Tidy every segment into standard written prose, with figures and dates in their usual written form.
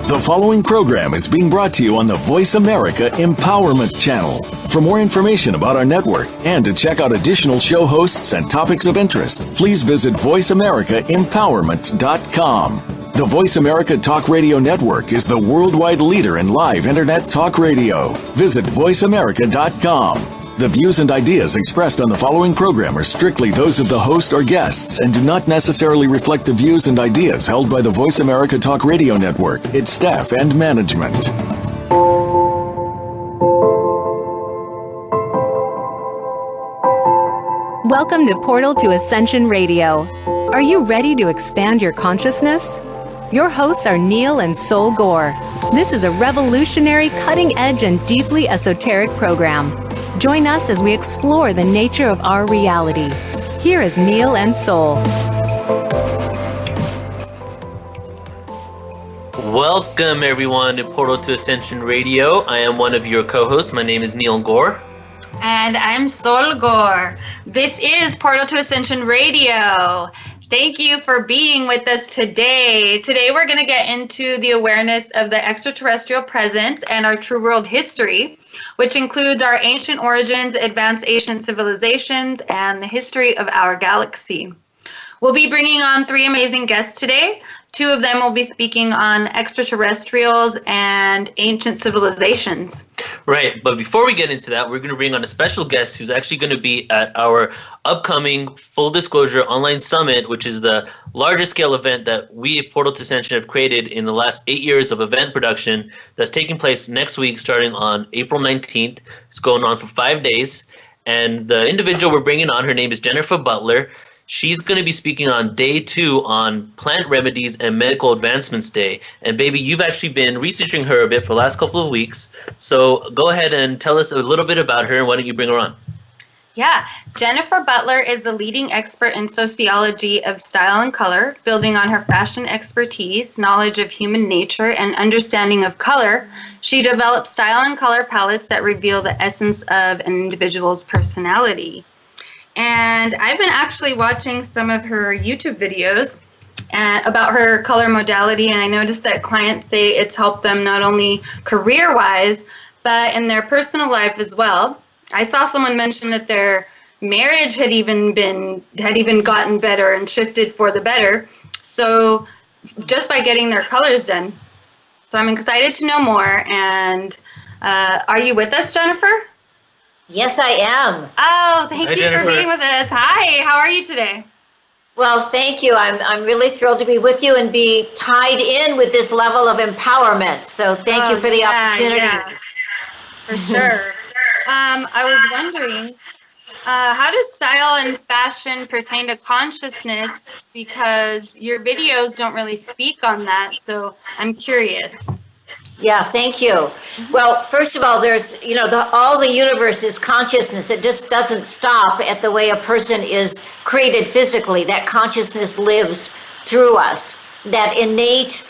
The following program is being brought to you on the VoiceAmerica Empowerment Channel. For more information about our network and to check out additional show hosts and topics of interest, please visit VoiceAmericaEmpowerment.com. The Voice America Talk Radio Network is the worldwide leader in live Internet talk radio. Visit VoiceAmerica.com. The views and ideas expressed on the following program are strictly those of the host or guests and do not necessarily reflect the views and ideas held by the Voice America Talk Radio Network, its staff, and management. Welcome to Portal to Ascension Radio. Are you ready to expand your consciousness? Your hosts are Neil and Sol Gaur. This is a revolutionary, cutting-edge, and deeply esoteric program. Join us as we explore the nature of our reality. Here is Neil and Sol. Welcome, everyone, to Portal to Ascension Radio. I am one of your co-hosts. My name is Neil Gaur. And I'm Sol Gaur. This is Portal to Ascension Radio. Thank you for being with us today. Today we're going to get into the awareness of the extraterrestrial presence and our true world history, which includes our ancient origins, advanced ancient civilizations, and the history of our galaxy. We'll be bringing on 3 amazing guests today. 2 of them will be speaking on extraterrestrials and ancient civilizations. Right, but before we get into that, we're going to bring on a special guest who's actually going to be at our upcoming Full Disclosure Online Summit, which is the largest scale event that we at Portal to Ascension have created in the last 8 years of event production that's taking place next week starting on April 19th. It's going on for 5 days. And the individual we're bringing on, her name is Jennifer Butler. She's going to be speaking on day 2 on Plant Remedies and Medical Advancements Day. And baby, you've actually been researching her a bit for the last couple of weeks. So go ahead and tell us a little bit about her, and why don't you bring her on? Yeah, Jennifer Butler is the leading expert in sociology of style and color, building on her fashion expertise, knowledge of human nature, and understanding of color. She develops style and color palettes that reveal the essence of an individual's personality. And I've been actually watching some of her YouTube videos about her color modality, and I noticed that clients say it's helped them not only career-wise, but in their personal life as well. I saw someone mention that their marriage had even gotten better and shifted for the better. So just by getting their colors done. So I'm excited to know more. And are you with us, Jennifer? Yes, I am. Oh, thank you Jennifer. for being with us. Hi, how are you today? Well, thank you. I'm really thrilled to be with you and be tied in with this level of empowerment. So thank you for the opportunity. Yeah, for sure. I was wondering, how does style and fashion pertain to consciousness? Because your videos don't really speak on that, so I'm curious. Yeah, thank you. Well, first of all, there's, all the universe is consciousness. It just doesn't stop at the way a person is created physically. That consciousness lives through us. That innate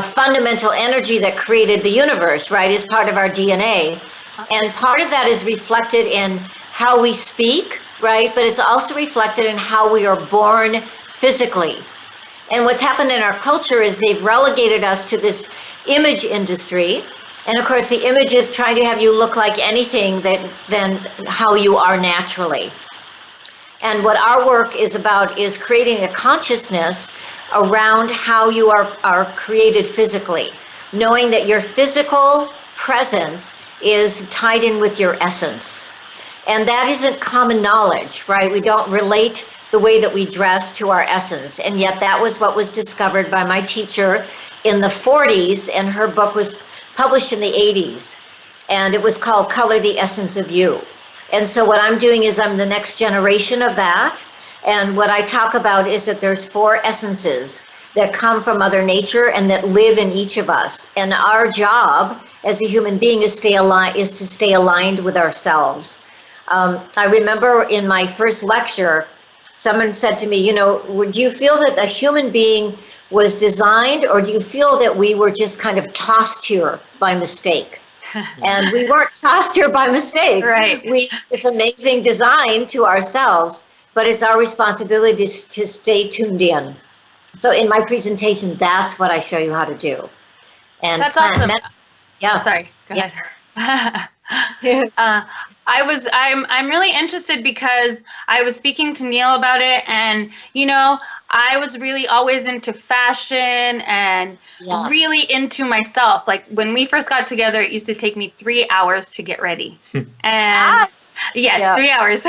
fundamental energy that created the universe, right, is part of our DNA. And part of that is reflected in how we speak, right, but it's also reflected in how we are born physically. And what's happened in our culture is they've relegated us to this image industry. And of course, the image is trying to have you look like anything than how you are naturally. And what our work is about is creating a consciousness around how you are created physically, knowing that your physical presence is tied in with your essence. And that isn't common knowledge, right? We don't relate the way that we dress to our essence. And yet that was what was discovered by my teacher in the 40s, and her book was published in the 80s. And it was called Color the Essence of You. And so what I'm doing is I'm the next generation of that. And what I talk about is that there's 4 essences that come from Mother Nature and that live in each of us. And our job as a human being is to stay aligned with ourselves. I remember in my first lecture, someone said to me, do you feel that a human being was designed, or do you feel that we were just kind of tossed here by mistake? And we weren't tossed here by mistake. Right. This amazing design to ourselves, but it's our responsibility to stay tuned in. So in my presentation, that's what I show you how to do. And that's awesome. Yeah. Sorry. Go ahead. I'm really interested because I was speaking to Neil about it, and I was really always into fashion and really into myself. Like when we first got together, it used to take me 3 hours to get ready. And yes, 3 hours.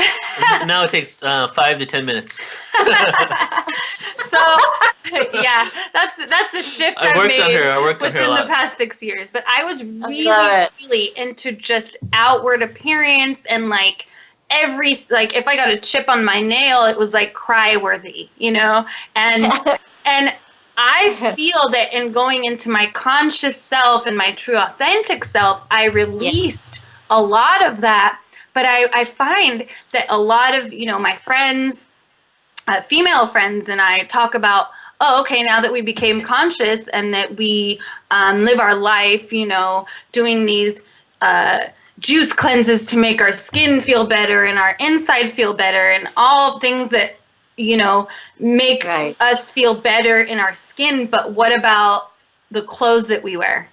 Now it takes 5 to 10 minutes. So yeah, that's a shift I've made within the past 6 years. But I was really into just outward appearance and like if I got a chip on my nail, it was like cry worthy, and I feel that in going into my conscious self and my true authentic self, I released a lot of that. But I find that a lot of, my friends, female friends, and I talk about, now that we became conscious and that we live our life, doing these juice cleanses to make our skin feel better and our inside feel better and all things that, make us feel better in our skin. But what about the clothes that we wear?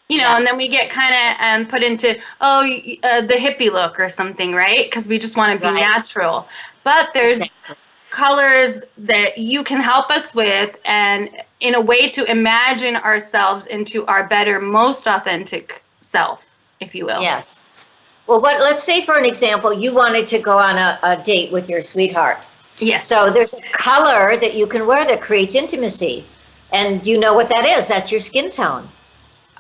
And then we get kind of put into, the hippie look or something, right? Because we just want to be natural. But there's colors that you can help us with, and in a way to imagine ourselves into our better, most authentic self, if you will. Yes. Well, let's say, for an example, you wanted to go on a date with your sweetheart. Yes. So there's a color that you can wear that creates intimacy. And you know what that is. That's your skin tone.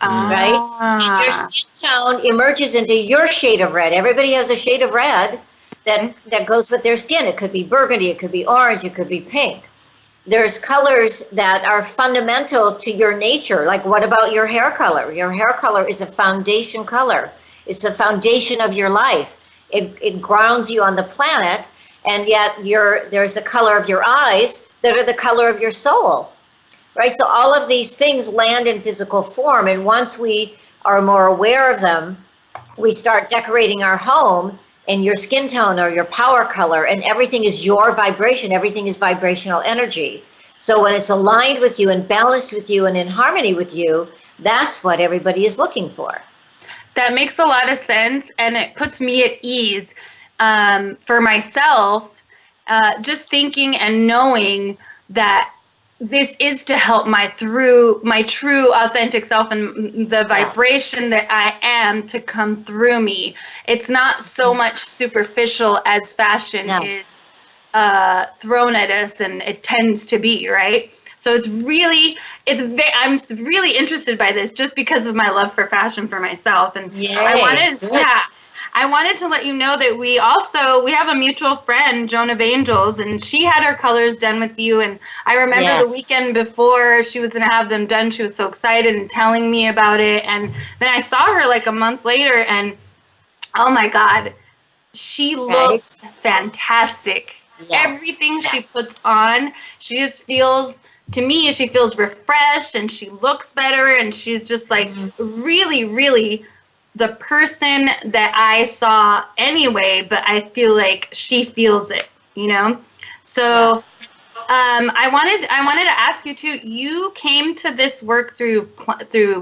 Right? And your skin tone emerges into your shade of red. Everybody has a shade of red that goes with their skin. It could be burgundy, it could be orange, it could be pink. There's colors that are fundamental to your nature. Like, what about your hair color? Your hair color is a foundation color. It's the foundation of your life. It grounds you on the planet, and yet there's a color of your eyes that are the color of your soul. Right, so all of these things land in physical form, and once we are more aware of them, we start decorating our home in your skin tone or your power color, and everything is your vibration. Everything is vibrational energy. So when it's aligned with you and balanced with you and in harmony with you, that's what everybody is looking for. That makes a lot of sense, and it puts me at ease for myself, just thinking and knowing that this is to help my true authentic self and the vibration that I am to come through me. It's not so much superficial as fashion is thrown at us, and it tends to be, right? So I'm really interested by this just because of my love for fashion for myself. And I wanted to let you know that we have a mutual friend, Joan of Angels, and she had her colors done with you. And I remember the weekend before she was going to have them done, she was so excited and telling me about it. And then I saw her like a month later, and oh my God, she looks fantastic. Yeah. Everything she puts on, she just feels, to me, she feels refreshed, and she looks better, and she's just like really, really the person that I saw anyway, but I feel like she feels it, So I wanted to ask you too. You came to this work through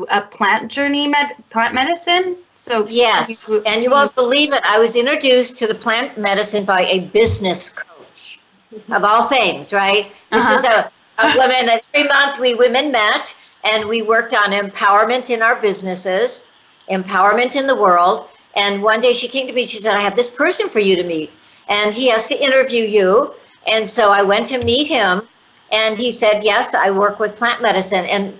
a plant journey, plant medicine. So yes, and you won't believe it. I was introduced to the plant medicine by a business coach, of all things, right? This is a woman that 3 months women met, and we worked on empowerment in our businesses, empowerment in the world. And one day she came to me, she said, I have this person for you to meet, and he has to interview you. And so I went to meet him, and he said, yes, I work with plant medicine. And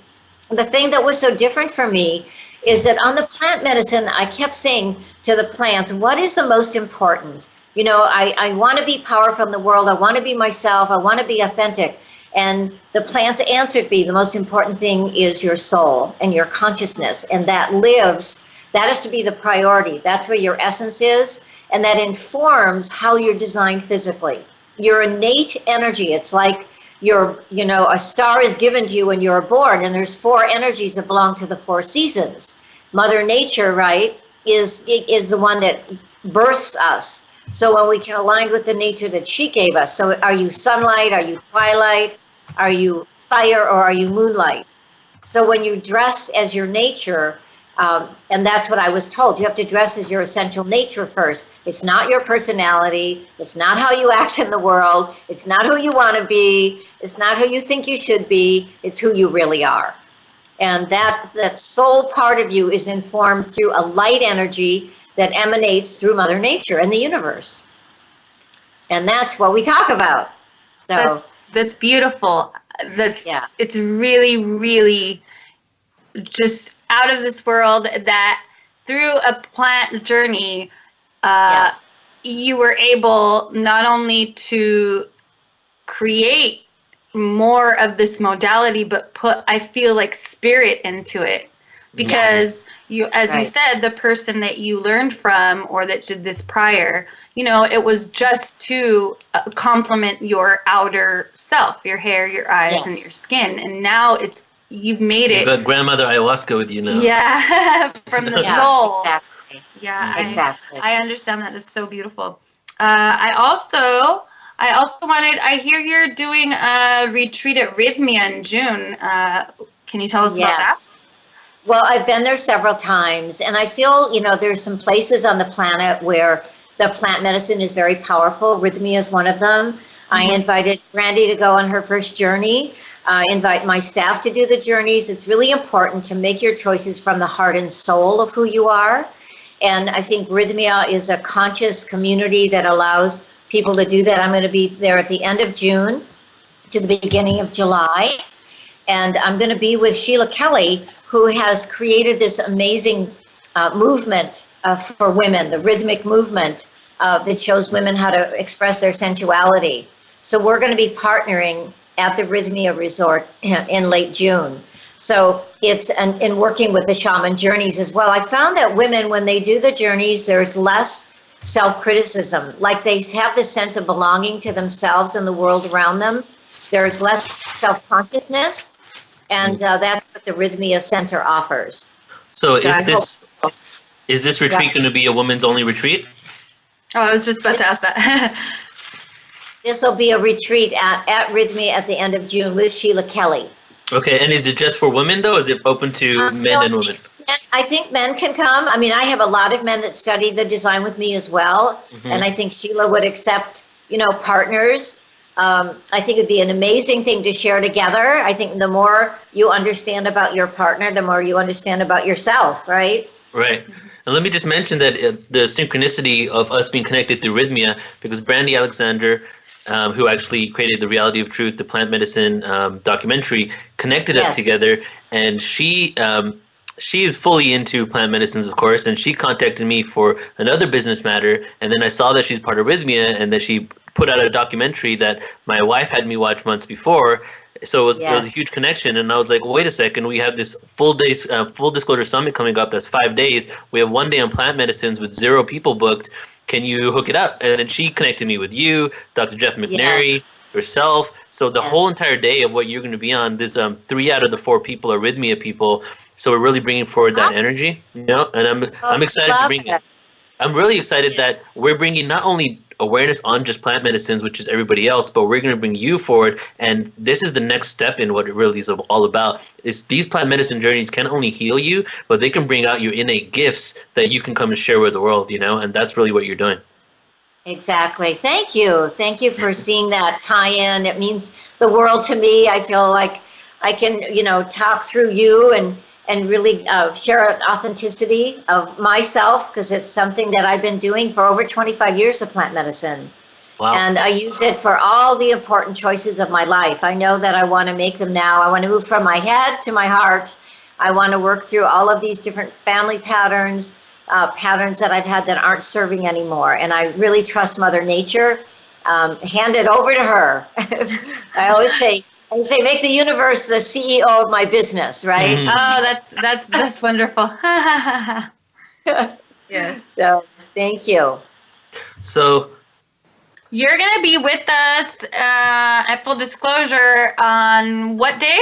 the thing that was so different for me is that on the plant medicine, I kept saying to the plants, what is the most important? I want to be powerful in the world. I want to be myself. I want to be authentic. And the plants answered me, the most important thing is your soul and your consciousness, and that is to be the priority. That's where your essence is, and that informs how you're designed physically. Your innate energy, it's like a star is given to you when you're born, and there's 4 energies that belong to the 4 seasons. Mother Nature, right, is the one that births us. So when we can align with the nature that she gave us. So are you sunlight? Are you twilight? Are you fire, or are you moonlight? So when you dress as your nature, and that's what I was told, you have to dress as your essential nature first. It's not your personality. It's not how you act in the world. It's not who you want to be. It's not who you think you should be. It's who you really are. And that soul part of you is informed through a light energy that emanates through Mother Nature and the universe. And that's what we talk about. So that's beautiful. It's really, really just out of this world that through a plant journey, you were able not only to create more of this modality, but put, I feel like, spirit into it. Because you, as you said, the person that you learned from or that did this prior, it was just to complement your outer self, your hair, your eyes, and your skin. And now you've made it. You've got grandmother ayahuasca with you now. Yeah, from the soul. Exactly. Yeah, exactly. I understand that. It's so beautiful. I also wanted, I hear you're doing a retreat at Rhythmia in June. Can you tell us about that? Well, I've been there several times, and I feel, there's some places on the planet where the plant medicine is very powerful. Rhythmia is one of them. Mm-hmm. I invited Brandy to go on her first journey. I invite my staff to do the journeys. It's really important to make your choices from the heart and soul of who you are. And I think Rhythmia is a conscious community that allows people to do that. I'm going to be there at the end of June to the beginning of July. And I'm going to be with Sheila Kelly, who has created this amazing movement for women, the rhythmic movement that shows women how to express their sensuality. So we're going to be partnering at the Rhythmia Resort in late June. So it's in working with the shaman journeys as well. I found that women, when they do the journeys, there's less self-criticism. Like they have this sense of belonging to themselves and the world around them. There's less self-consciousness. And that's what the Rhythmia Center offers. So is this retreat going to be a women's only retreat? Oh, I was just about to ask that. This will be a retreat at Rhythmia at the end of June with Sheila Kelly. Okay, and is it just for women though? Is it open to men and women? I think men can come. I mean, I have a lot of men that study the design with me as well. Mm-hmm. And I think Sheila would accept, partners. I think it'd be an amazing thing to share together. I think the more you understand about your partner, the more you understand about yourself, right? Right. And let me just mention that the synchronicity of us being connected through Rhythmia, because Brandy Alexander, who actually created The Reality of Truth, the plant medicine documentary, connected us together. And she is fully into plant medicines, of course, and she contacted me for another business matter. And then I saw that she's part of Rhythmia and that she put out a documentary that my wife had me watch months before. So it was a huge connection. And I was like, well, wait a second, we have this full disclosure summit coming up. That's 5 days. We have 1 day on plant medicines with 0 people booked. Can you hook it up? And then she connected me with you, Dr. Jeff McNary, yourself. So the whole entire day of what you're going to be on, there's 3 out of the 4 people are Rhythmia people. So we're really bringing forward that energy, and I'm excited to bring it. I'm really excited that we're bringing not only awareness on just plant medicines, which is everybody else, but we're going to bring you forward. And this is the next step in what it really is all about. Is these plant medicine journeys can only heal you, but they can bring out your innate gifts that you can come and share with the world, and that's really what you're doing. Exactly. Thank you. Thank you for seeing that tie-in. It means the world to me. I feel like I can, talk through you and really share an authenticity of myself, because it's something that I've been doing for over 25 years of plant medicine. Wow. And I use it for all the important choices of my life. I know that I want to make them now. I want to move from my head to my heart. I want to work through all of these different family patterns that I've had that aren't serving anymore. And I really trust Mother Nature. Hand it over to her. I always say, make the universe the CEO of my business, right? Mm. Oh, that's wonderful. Yes. So thank you. So you're gonna be with us at full disclosure on what day?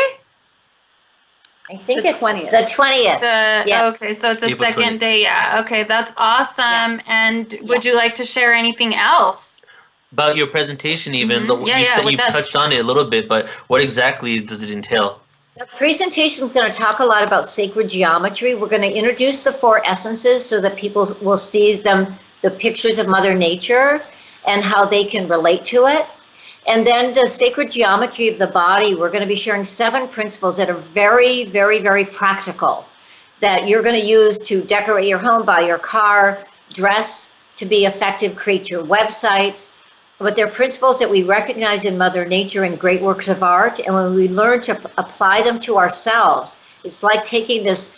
I think it's 20th. The 20th. Yes. Okay, so it's the April second 20th. day. Yeah. Okay, that's awesome. Yeah. And would you like to share anything else? About your presentation, even Mm-hmm. you said you touched on it a little bit, but what exactly does it entail? The presentation is going to talk a lot about sacred geometry. We're going to introduce the 4 essences so that people will see them, the pictures of Mother Nature and how they can relate to it. And then the sacred geometry of the body, we're going to be sharing 7 principles that are very, very, very practical that you're going to use to decorate your home, buy your car, dress to be effective, create your websites. But they're principles that we recognize in Mother Nature and great works of art. And when we learn to apply them to ourselves, it's like taking this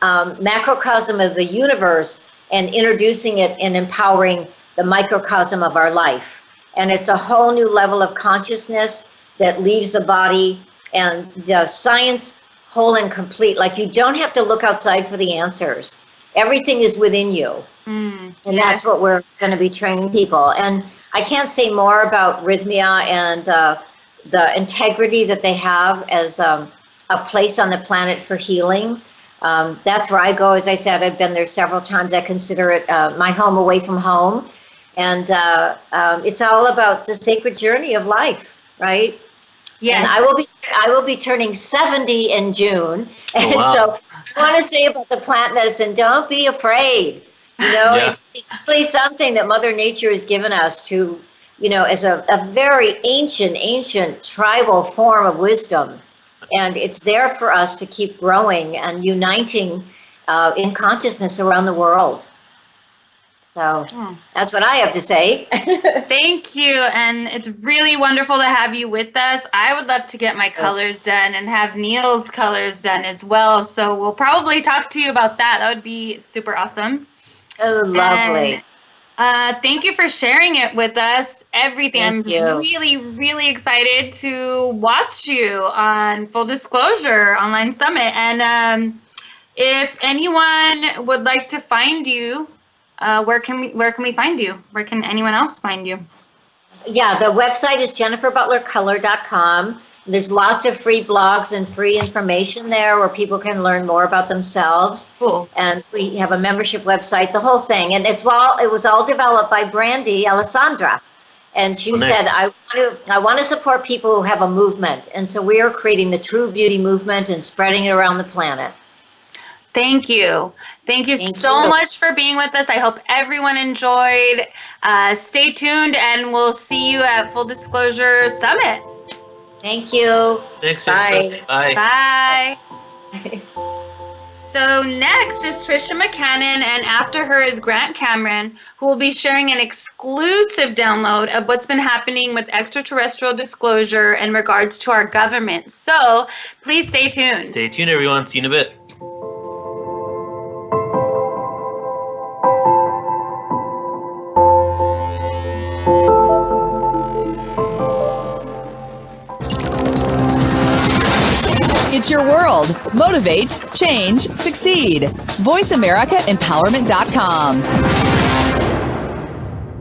macrocosm of the universe and introducing it and empowering the microcosm of our life. And it's a whole new level of consciousness that leaves the body, and the science whole and complete. Like, you don't have to look outside for the answers. Everything is within you. And that's what we're going to be training people. And I can't say more about Rhythmia and the integrity that they have as a place on the planet for healing. That's where I go. As I said, I've been there several times. I consider it my home away from home. And it's all about the sacred journey of life, right? Yeah. And I will be turning 70 in June. And so I want to say about the plant medicine, don't be afraid. You know, it's really something that Mother Nature has given us to, you know, as a very ancient tribal form of wisdom. And it's there for us to keep growing and uniting in consciousness around the world. So that's what I have to say. Thank you. And it's really wonderful to have you with us. I would love to get my colors done and have Neil's colors done as well. So we'll probably talk to you about that. That would be super awesome. Oh, lovely. And, thank you for sharing it with us. Everything. I'm really, really excited to watch you on Full Disclosure Online Summit. And if anyone would like to find you, where can we find you? Where can anyone else find you? Yeah, the website is jenniferbutlercolor.com. There's lots of free blogs and free information there where people can learn more about themselves. Cool. And we have a membership website, the whole thing. And it was all developed by Brandy Alessandra. And she said, I want to support people who have a movement. And so we are creating the True Beauty movement and spreading it around the planet. Thank you. Thank you so much for being with us. I hope everyone enjoyed. Stay tuned, and we'll see you at Full Disclosure Summit. Thank you. Thanks. Bye. Bye. So next is Tricia McCannon, and after her is Grant Cameron, who will be sharing an exclusive download of what's been happening with extraterrestrial disclosure in regards to our government. So please stay tuned. Stay tuned, everyone. See you in a bit. It's your world. Motivate, change, succeed. VoiceAmericaEmpowerment.com.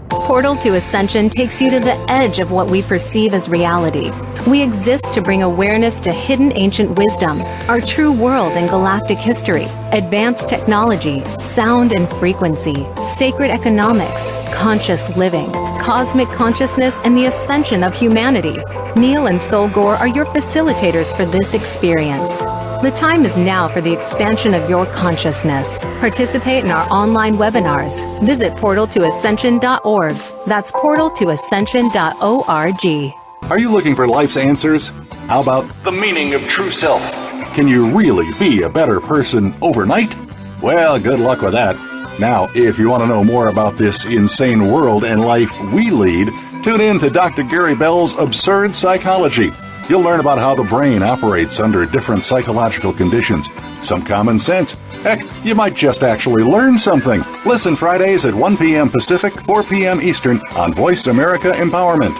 Portal to Ascension takes you to the edge of what we perceive as reality. We exist to bring awareness to hidden ancient wisdom, our true world and galactic history, advanced technology, sound and frequency, sacred economics, conscious living, cosmic consciousness, and the ascension of humanity. Neil and Sol Gaur are your facilitators for this experience. The time is now for the expansion of your consciousness. Participate in our online webinars. Visit portaltoascension.org. That's portaltoascension.org. Are you looking for life's answers? How about the meaning of true self? Can you really be a better person overnight? Well, good luck with that. Now, if you want to know more about this insane world and life we lead, tune in to Dr. Gary Bell's Absurd Psychology. You'll learn about how the brain operates under different psychological conditions. Some common sense. Heck, you might just actually learn something. Listen Fridays at 1 p.m. Pacific, 4 p.m. Eastern on Voice America Empowerment.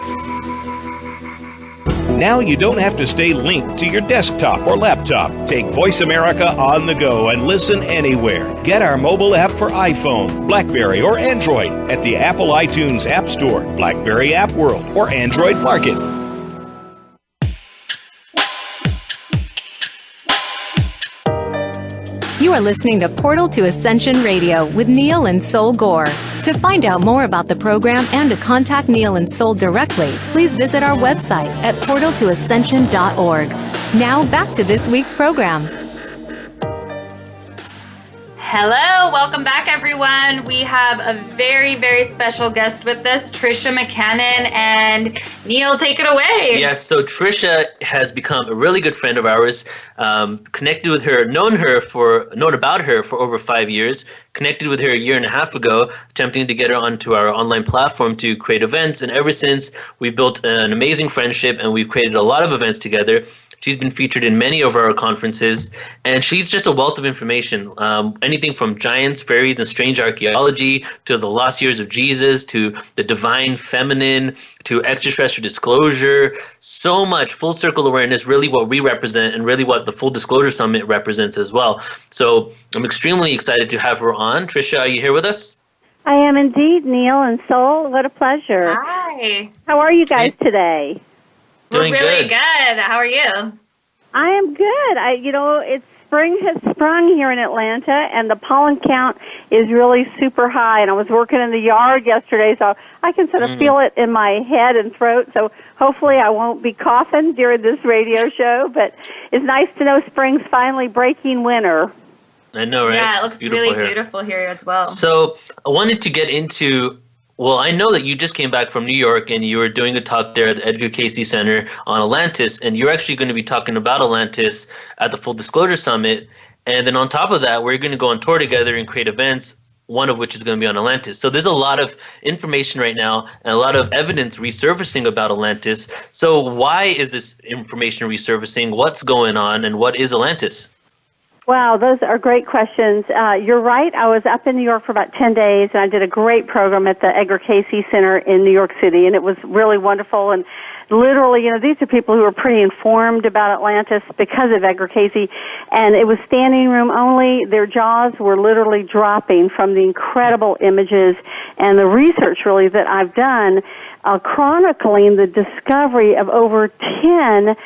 Now you don't have to stay linked to your desktop or laptop. Take Voice America on the go and listen anywhere. Get our mobile app for iPhone, BlackBerry, or Android at the Apple iTunes App Store, BlackBerry App World, or Android Market. You are listening to Portal to Ascension Radio with Neil and Sol Gaur. To find out more about the program and to contact Neil and Sol directly, please visit our website at portaltoascension.org. Now back to this week's program. Hello, welcome back, everyone. We have a very, very special guest with us, Tricia McCannon, and Neil, take it away. Yes, so Tricia has become a really good friend of ours. Connected with her, known about her for over 5 years. Connected with her a year and a half ago, attempting to get her onto our online platform to create events. And ever since, we've built an amazing friendship, and we've created a lot of events together. She's been featured in many of our conferences, and she's just a wealth of information. Anything from giants, fairies, and strange archaeology, to the lost years of Jesus, to the divine feminine, to extraterrestrial disclosure. So much full circle awareness, really what we represent, and really what the Full Disclosure Summit represents as well. So I'm extremely excited to have her on. Tricia, are you here with us? I am indeed, Neil and Sol. What a pleasure. Hi. How are you guys today? Doing We're really good. How are you? I am good. Spring has sprung here in Atlanta, and the pollen count is really super high. And I was working in the yard yesterday, so I can sort of feel it in my head and throat. So hopefully I won't be coughing during this radio show. But it's nice to know spring's finally breaking winter. I know, right? Yeah, it looks really beautiful here as well. So I wanted to get into... Well, I know that you just came back from New York, and you were doing a talk there at the Edgar Cayce Center on Atlantis, and you're actually going to be talking about Atlantis at the Full Disclosure Summit. And then on top of that, we're going to go on tour together and create events, one of which is going to be on Atlantis. So there's a lot of information right now and a lot of evidence resurfacing about Atlantis. So why is this information resurfacing? What's going on, and what is Atlantis? Wow, those are great questions. You're right. I was up in New York for about 10 days, and I did a great program at the Edgar Cayce Center in New York City, and it was really wonderful. And literally, these are people who are pretty informed about Atlantis because of Edgar Cayce, and it was standing room only. Their jaws were literally dropping from the incredible images and the research, really, that I've done chronicling the discovery of over 10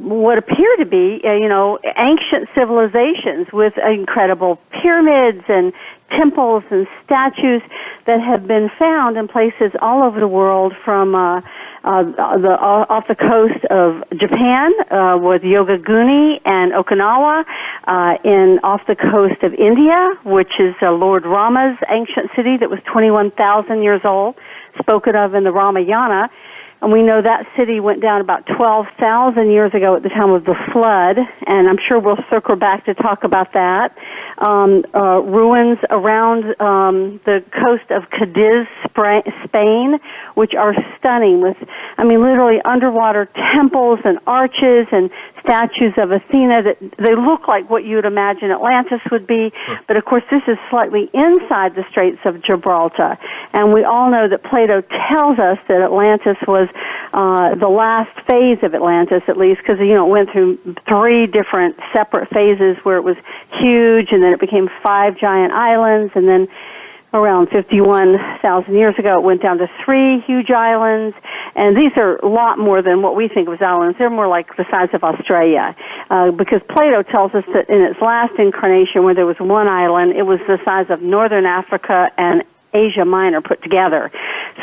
what appear to be, ancient civilizations with incredible pyramids and temples and statues that have been found in places all over the world, from off the coast of Japan with Yogaguni and Okinawa, off the coast of India, which is Lord Rama's ancient city that was 21,000 years old, spoken of in the Ramayana. And we know that city went down about 12,000 years ago at the time of the flood, and I'm sure we'll circle back to talk about that. Ruins around the coast of Cadiz, Spain, which are stunning with, literally underwater temples and arches and statues of Athena that they look like what you would imagine Atlantis would be, but of course this is slightly inside the Straits of Gibraltar. And we all know that Plato tells us that Atlantis was the last phase of Atlantis, at least, because it went through 3 different separate phases where it was huge, and then it became 5 giant islands, and then around 51,000 years ago, it went down to 3 huge islands, and these are a lot more than what we think of as islands. They're more like the size of Australia, because Plato tells us that in its last incarnation, where there was 1 island, it was the size of northern Africa and Asia Minor put together.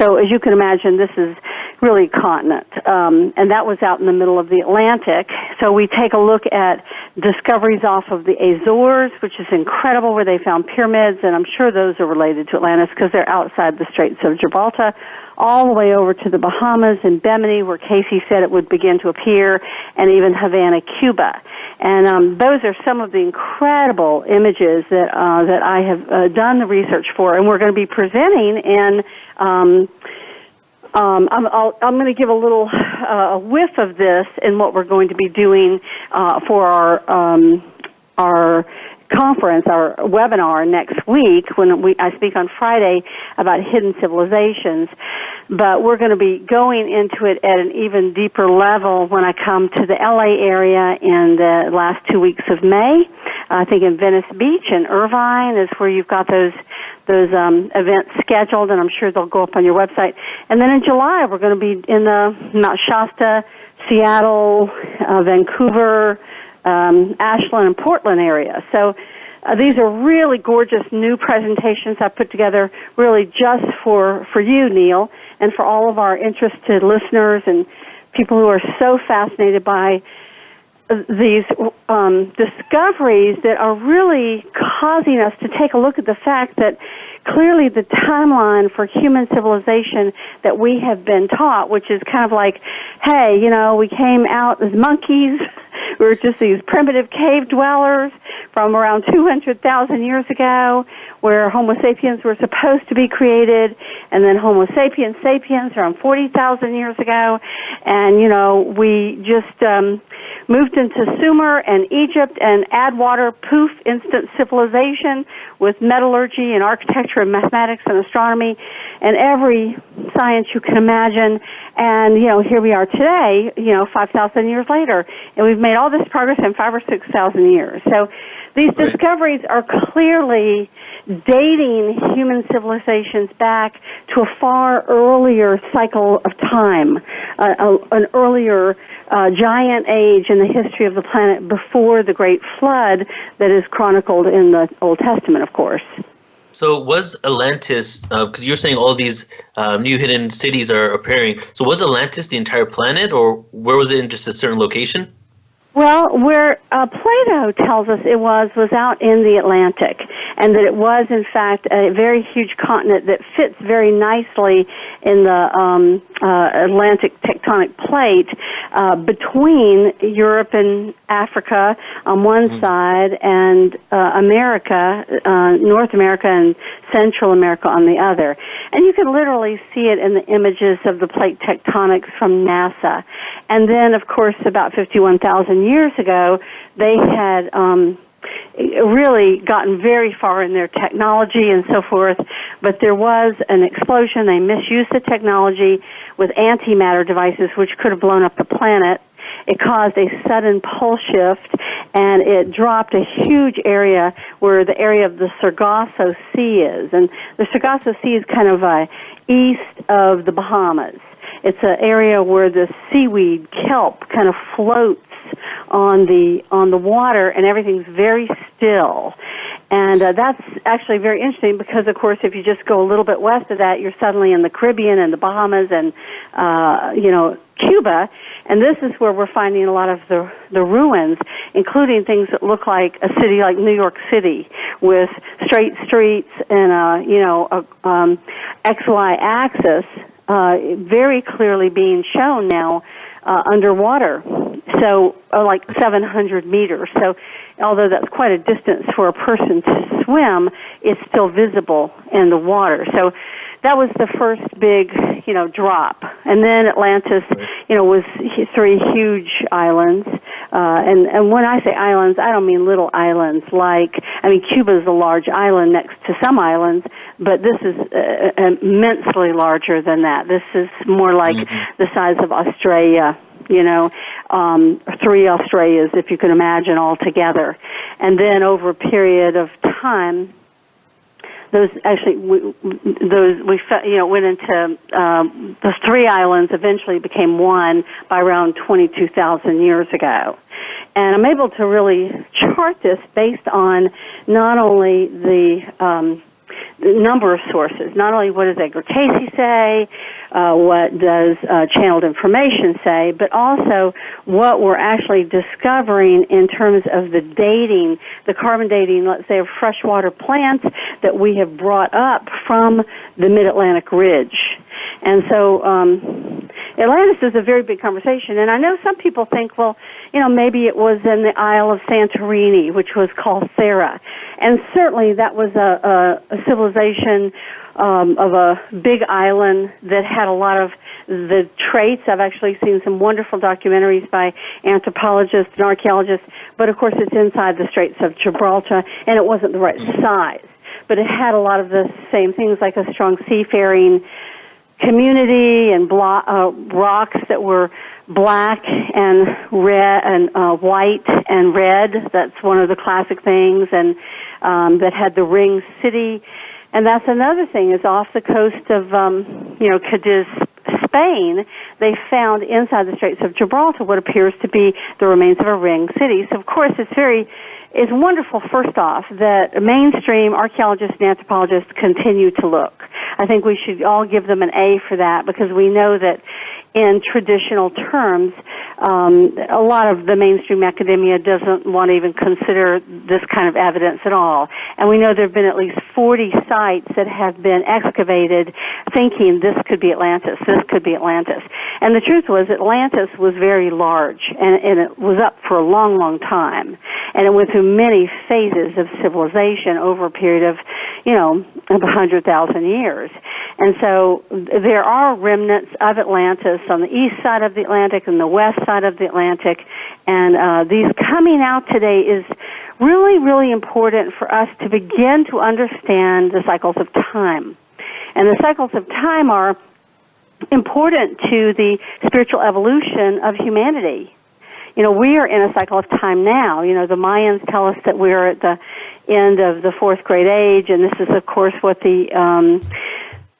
So as you can imagine, this is really a continent, and that was out in the middle of the Atlantic. So we take a look at discoveries off of the Azores, which is incredible, where they found pyramids, and I'm sure those are related to Atlantis because they're outside the Straits of Gibraltar, all the way over to the Bahamas and Bimini, where Cayce said it would begin to appear, and even Havana, Cuba. And those are some of the incredible images that I have done the research for, and we're going to be presenting in. I'm going to give a little whiff of this in what we're going to be doing for our conference, our webinar next week, when I speak on Friday about hidden civilizations. But we're going to be going into it at an even deeper level when I come to the LA area in the last 2 weeks of May. I think in Venice Beach and Irvine is where you've got those events scheduled, and I'm sure they'll go up on your website. And then in July, we're going to be in the Mount Shasta, Seattle, Vancouver, Ashland, and Portland area. So these are really gorgeous new presentations I put together really just for you, Neil, and for all of our interested listeners and people who are so fascinated by these discoveries that are really causing us to take a look at the fact that clearly the timeline for human civilization that we have been taught, which is kind of like, hey, we came out as monkeys. We were just these primitive cave dwellers from around 200,000 years ago, where Homo sapiens were supposed to be created, and then Homo sapiens sapiens around 40,000 years ago, and we just moved into Sumer and Egypt and add water, poof, instant civilization with metallurgy and architecture and mathematics and astronomy and every science you can imagine. And, here we are today, 5,000 years later, and we've made all this progress in 5,000 or 6,000 years. So these discoveries are clearly dating human civilizations back to a far earlier cycle of time, an earlier giant age in the history of the planet before the Great Flood that is chronicled in the Old Testament, of course. So was Atlantis, because you're saying all these new hidden cities are appearing, so was Atlantis the entire planet, or where was it in just a certain location? Well, where Plato tells us it was out in the Atlantic, and that it was, in fact, a very huge continent that fits very nicely in the Atlantic tectonic plate between Europe and Africa on one side and America, North America and Central America on the other. And you can literally see it in the images of the plate tectonics from NASA. And then, of course, about 51,000 years ago, they had really gotten very far in their technology and so forth, but there was an explosion. They misused the technology with antimatter devices, which could have blown up the planet. It caused a sudden pole shift, and it dropped a huge area where the area of the Sargasso Sea is. And the Sargasso Sea is kind of east of the Bahamas. It's an area where the seaweed, kelp, kind of floats on the water, and everything's very still. And that's actually very interesting because, of course, if you just go a little bit west of that, you're suddenly in the Caribbean and the Bahamas and, Cuba. And this is where we're finding a lot of the ruins, including things that look like a city like New York City with straight streets and, XY axis very clearly being shown now underwater. So, like 700 meters. So, although that's quite a distance for a person to swim, it's still visible in the water. So, that was the first big, drop. And then Atlantis, was three huge islands. And when I say islands, I don't mean little islands Cuba is a large island next to some islands, but this is immensely larger than that. This is more like the size of Australia, 3 Australias, if you can imagine, all together. And then over a period of time, went into those three islands eventually became one by around 22,000 years ago. And I'm able to really chart this based on not only the number of sources, not only what does Edgar Cayce say, what does channeled information say, but also what we're actually discovering in terms of the dating, the carbon dating, let's say, of freshwater plants that we have brought up from the Mid-Atlantic Ridge. And so Atlantis is a very big conversation, and I know some people think, maybe it was in the Isle of Santorini, which was called Thera. And certainly that was a civilization of a big island that had a lot of the traits. I've actually seen some wonderful documentaries by anthropologists and archaeologists, but of course it's inside the Straits of Gibraltar, and it wasn't the right size. But it had a lot of the same things, like a strong seafaring community and rocks that were black and red and white and red. That's one of the classic things, and that had the ring city. And that's another thing, is off the coast of, Cadiz, Spain, they found inside the Straits of Gibraltar what appears to be the remains of a ring city. So, of course, it's wonderful, first off, that mainstream archaeologists and anthropologists continue to look. I think we should all give them an A for that, because we know that in traditional terms, a lot of the mainstream academia doesn't want to even consider this kind of evidence at all. And we know there have been at least 40 sites that have been excavated thinking this could be Atlantis, this could be Atlantis. And the truth was Atlantis was very large, and it was up for a long, long time. And it went through many phases of civilization over a period of, of 100,000 years. And so there are remnants of Atlantis on the east side of the Atlantic and the west side of the Atlantic. And these coming out today is really, really important for us to begin to understand the cycles of time. And the cycles of time are important to the spiritual evolution of humanity. We are in a cycle of time now. The Mayans tell us that we're at the end of the fourth great age, and this is, of course, what the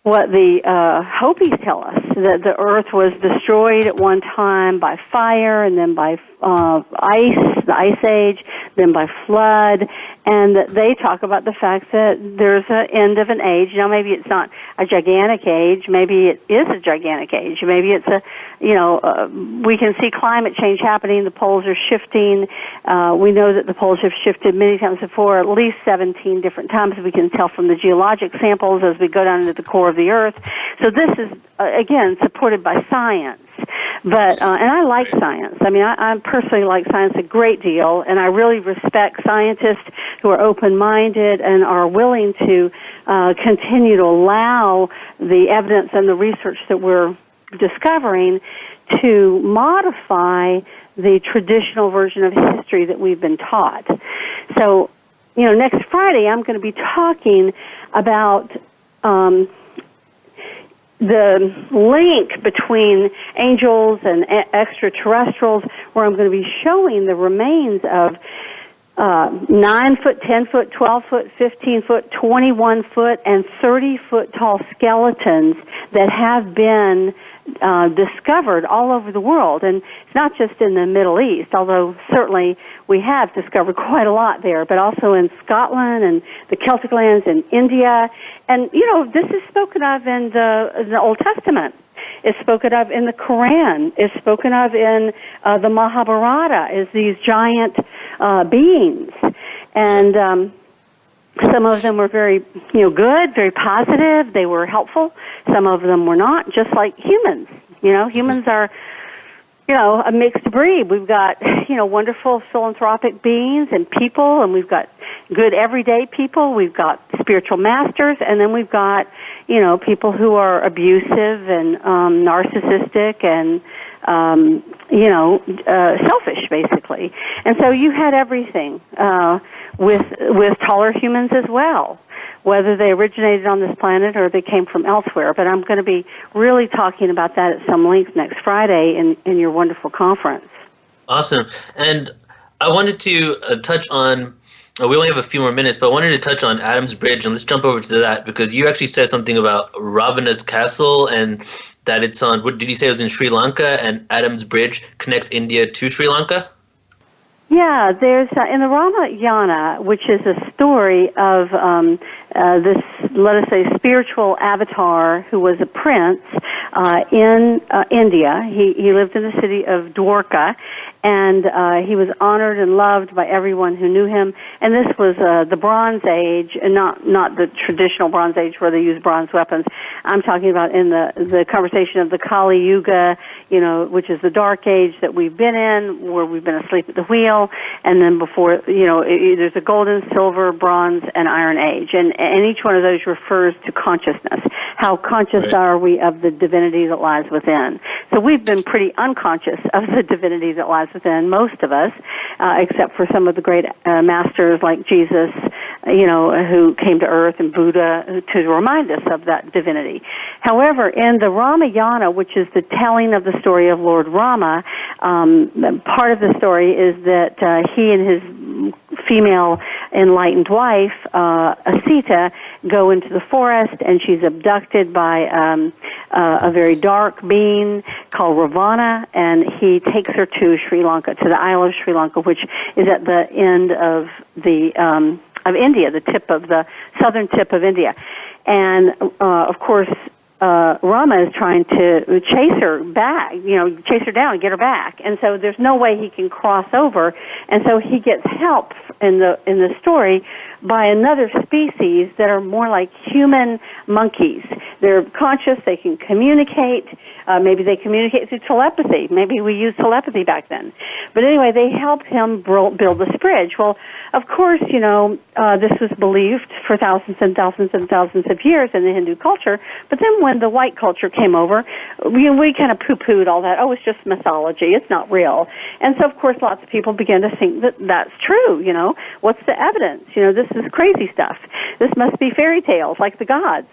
Hopis tell us, that the Earth was destroyed at one time by fire, and then by ice, the Ice Age, then by flood, and that they talk about the fact that there's an end of an age. Now, maybe it's not a gigantic age. Maybe it is a gigantic age. Maybe it's we can see climate change happening. The poles are shifting. We know that the poles have shifted many times before, at least 17 different times. We can tell from the geologic samples as we go down into the core of the Earth. So this is, again, supported by science. But and I like science. I mean, I personally like science a great deal, and I really respect scientists who are open-minded and are willing to continue to allow the evidence and the research that we're discovering to modify the traditional version of history that we've been taught. So, next Friday I'm going to be talking about the link between angels and extraterrestrials, where I'm going to be showing the remains of 9 foot, 10 foot, 12 foot, 15 foot, 21 foot, and 30 foot tall skeletons that have been discovered all over the world. And it's not just in the Middle East, although certainly we have discovered quite a lot there, but also in Scotland and the Celtic lands and India. And, this is spoken of in the Old Testament. It's spoken of in the Quran. It's spoken of in the Mahabharata as these giant beings. And some of them were very, good, very positive. They were helpful. Some of them were not, just like humans. Humans are, a mixed breed. We've got, wonderful philanthropic beings and people, and we've got good everyday people. We've got spiritual masters, and then we've got, people who are abusive and narcissistic and, selfish, basically. And so you had everything with taller humans as well, whether they originated on this planet or they came from elsewhere. But I'm going to be really talking about that at some length next Friday in your wonderful conference. Awesome. And I wanted to touch on, we only have a few more minutes, but I wanted to touch on Adam's Bridge, and let's jump over to that, because you actually said something about Ravana's Castle, and that it's on, what did you say it was in Sri Lanka, and Adam's Bridge connects India to Sri Lanka? Yeah, there's in the Ramayana, which is a story of this, let us say, spiritual avatar who was a prince in India. He lived in the city of Dwarka, and he was honored and loved by everyone who knew him. And this was the Bronze Age, and not the traditional Bronze Age where they use bronze weapons. I'm talking about in the conversation of the Kali Yuga, which is the Dark Age that we've been in, where we've been asleep at the wheel. And then before, there's a golden, silver, bronze, and iron age. And each one of those refers to consciousness. How conscious are we of the divinity that lies within? So we've been pretty unconscious of the divinity that lies within, most of us, except for some of the great masters like Jesus, who came to earth, and Buddha, to remind us of that divinity. However, in the Ramayana, which is the telling of the story of Lord Rama, part of the story is that he and his female enlightened wife, Asita, go into the forest, and she's abducted by a very dark being called Ravana, and he takes her to Sri Lanka, to the Isle of Sri Lanka, which is at the end of of India, the southern tip of India. And, of course, Rama is trying to chase her back, chase her down and get her back. And so there's no way he can cross over. And so he gets help in the story by another species that are more like human monkeys. They're conscious, they can communicate, maybe they communicate through telepathy. Maybe we used telepathy back then. But anyway, they help him build this bridge. Well, of course, this was believed for thousands and thousands and thousands of years in the Hindu culture. But then when the white culture came over, we kind of poo-pooed all that. Oh, it's just mythology. It's not real. And so, of course, lots of people began to think that that's true. What's the evidence? This is crazy stuff. This must be fairy tales like the gods.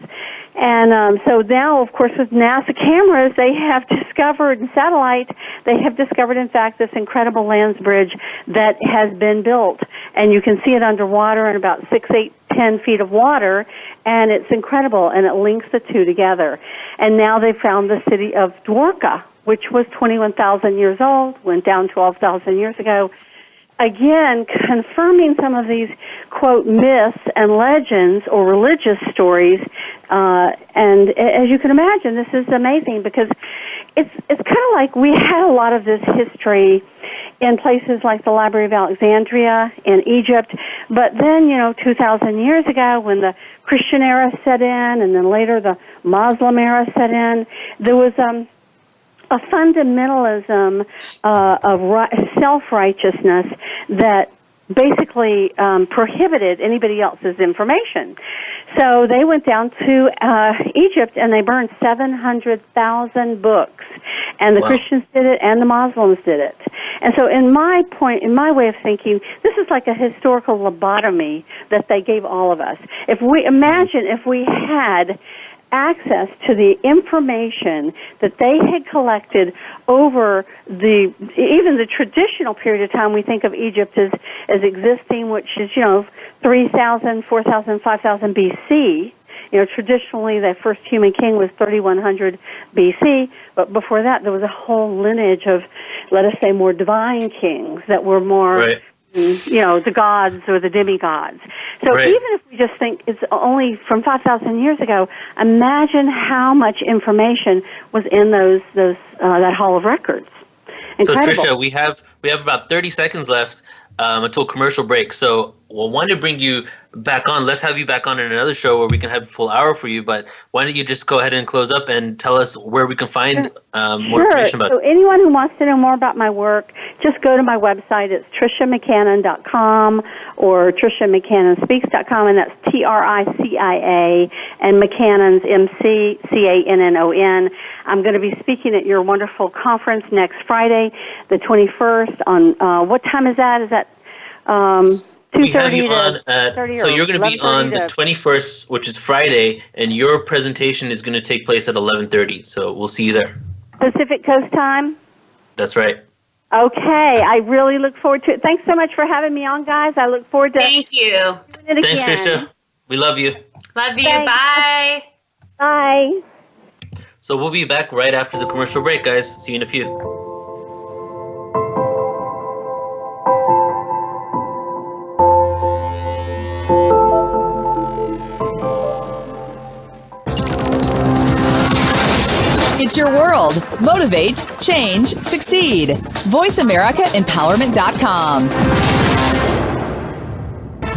And so now, of course, with NASA cameras, they have discovered, and satellite, they have discovered, in fact, this incredible lands bridge that has been built. And you can see it underwater in about 6, 8, 10 feet of water, and it's incredible, and it links the two together. And now they found the city of Dwarka, which was 21,000 years old, went down 12,000 years ago. Again, confirming some of these, quote, myths and legends or religious stories. And as you can imagine, this is amazing because it's kind of like we had a lot of this history in places like the Library of Alexandria in Egypt. But then, 2,000 years ago when the Christian era set in and then later the Muslim era set in, there was a fundamentalism of self-righteousness that basically prohibited anybody else's information. So they went down to Egypt and they burned 700,000 books. And the Christians did it and the Muslims did it. And so in my way of thinking, this is like a historical lobotomy that they gave all of us. If we had access to the information that they had collected over even the traditional period of time we think of Egypt as existing, which is 3,000, 4,000, 5,000 BC. Traditionally the first human king was 3,100 BC, but before that there was a whole lineage of, let us say, more divine kings that were more the gods or the demigods. So even if we just think it's only from 5,000 years ago, imagine how much information was in that hall of records. Incredible. So Tricia, we have about 30 seconds left until commercial break. So we'll want to bring you back on. Let's have you back on in another show where we can have a full hour for you. But why don't you just go ahead and close up and tell us where we can find more information about So anyone who wants to know more about my work, just go to my website. It's TriciaMcCannon.com or TriciaMcCannonSpeaks.com, and that's TRICIA, and McCannon's McCannon. I'm going to be speaking at your wonderful conference next Friday, the 21st. On what time is that? Is that 2:30 to 30? So you're going to be on the 21st, which is Friday, and your presentation is going to take place at 11:30. So we'll see you there. Pacific Coast time? That's right. Okay, I really look forward to it. Thanks so much for having me on, guys. I look forward to Thank you. doing it Thanks, again. Tricia. We love you. Love you. Thanks. Bye. Bye. So we'll be back right after the commercial break, guys. See you in a few. It's your world. Motivate, change, succeed. VoiceAmericaEmpowerment.com.